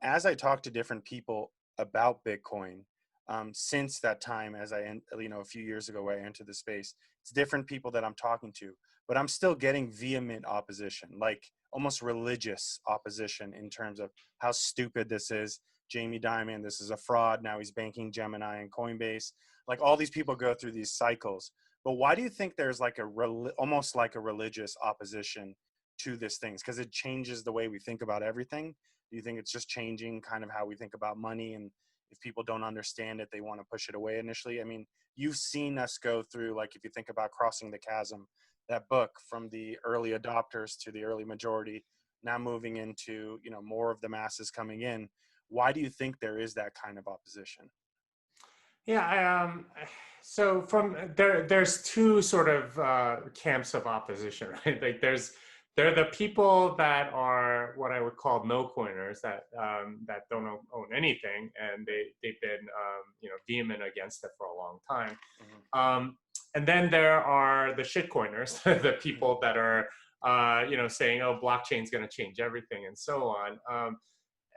as I talk to different people about Bitcoin, since that time, a few years ago where I entered the space, it's different people that I'm talking to, but I'm still getting vehement opposition, like almost religious opposition in terms of how stupid this is. Jamie Dimon, this is a fraud. Now he's banking Gemini and Coinbase. Like all these people go through these cycles. But why do you think there's like almost like a religious opposition to this things? Because it changes the way we think about everything. Do you think it's just changing kind of how we think about money? And if people don't understand it, they want to push it away initially. I mean, you've seen us go through, like, if you think about Crossing the Chasm, that book, from the early adopters to the early majority, now moving into, more of the masses coming in. Why do you think there is that kind of opposition? Yeah, so there's two sort of camps of opposition, right? Like there are the people that are what I would call no coiners that don't own anything, and they've been vehement against it for a long time. Hmm. And then there are the shitcoiners, the Hmm. people that are saying, oh, blockchain's going to change everything and so on.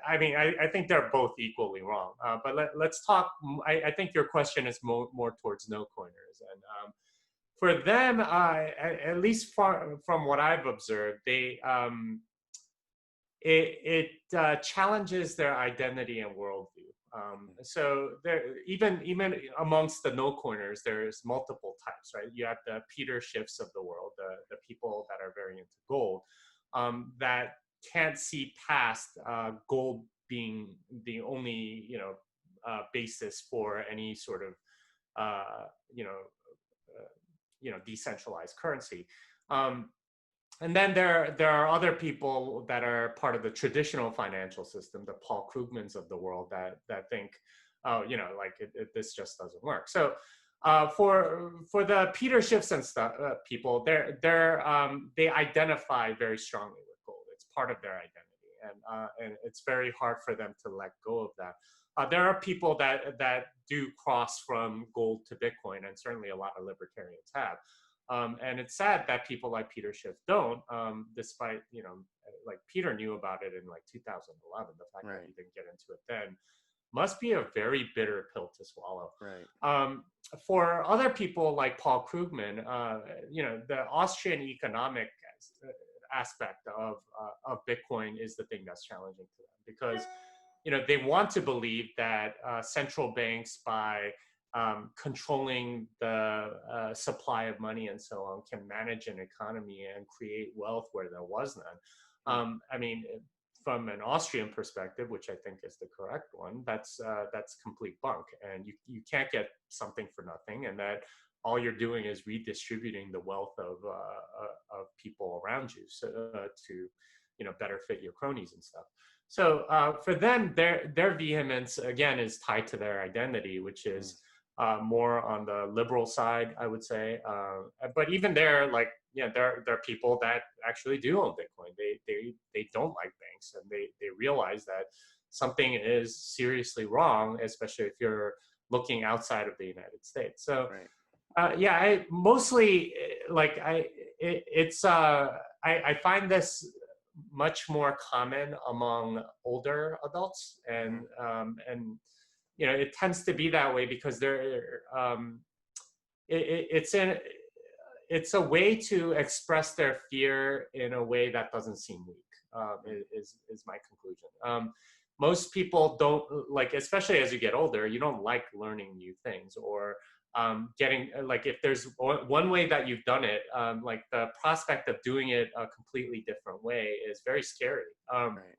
I mean, I think they're both equally wrong. But let's talk. I think your question is more towards no coiners. And for them, at least from what I've observed, it challenges their identity and worldview. So there, even amongst the no coiners, there's multiple types, right? You have the Peter Schiffs of the world, the people that are very into gold, that can't see past gold being the only basis for any sort of uh, you know decentralized currency. Um, and then there are other people that are part of the traditional financial system, the Paul Krugmans of the world, that think, oh, like this just doesn't work. So for the Peter Schiffs and stuff, people, they identify very strongly with gold. It's part of their identity, and it's very hard for them to let go of that. There are people that do cross from gold to Bitcoin, and certainly a lot of libertarians have. And it's sad that people like Peter Schiff don't, despite, like Peter knew about it in like 2011. The fact that Right. he didn't get into it then must be a very bitter pill to swallow. Right. Um, for other people like Paul Krugman, the Austrian economic aspect of Bitcoin is the thing that's challenging to them because, they want to believe that central banks, by controlling the supply of money and so on, can manage an economy and create wealth where there was none. Mm. I mean, from an Austrian perspective, which I think is the correct one, that's complete bunk, and you can't get something for nothing, and that all you're doing is redistributing the wealth of people around you, so to better fit your cronies and stuff. So for them, their vehemence again is tied to their identity, which Mm. is more on the liberal side, I would say. But even there, like, there are people that actually do own Bitcoin. They don't like banks, and they realize that something is seriously wrong, especially if you're looking outside of the United States. So Right. yeah, I mostly like it's I find this much more common among older adults, Hmm. and it tends to be that way because it's in it's a way to express their fear in a way that doesn't seem weak. Is my conclusion. Most people don't like, especially as you get older, you don't like learning new things or getting like if there's one way that you've done it, like the prospect of doing it a completely different way is very scary. Right.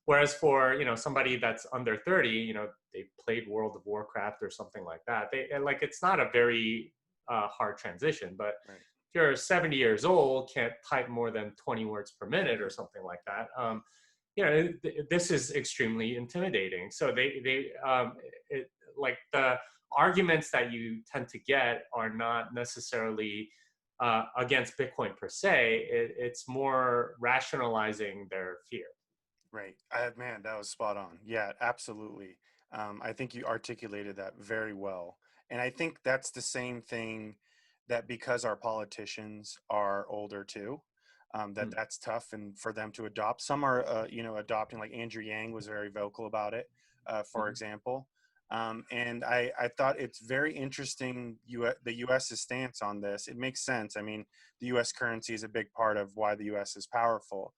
Whereas for somebody that's under 30, they played World of Warcraft or something like that. They like it's not a very hard transition. But Right. if you're 70 years old, can't type more than 20 words per minute or something like that, this is extremely intimidating. So like the arguments that you tend to get are not necessarily against Bitcoin per se. It's more rationalizing their fear. Right. Man, that was spot on. Yeah, absolutely. I think you articulated that very well. And I think that's the same thing, that because our politicians are older too, that Mm. that's tough and for them to adopt. Some are, adopting, like Andrew Yang was very vocal about it, for Mhm. example. And I thought it's very interesting, the US's stance on this. It makes sense. I mean, the US currency is a big part of why the US is powerful.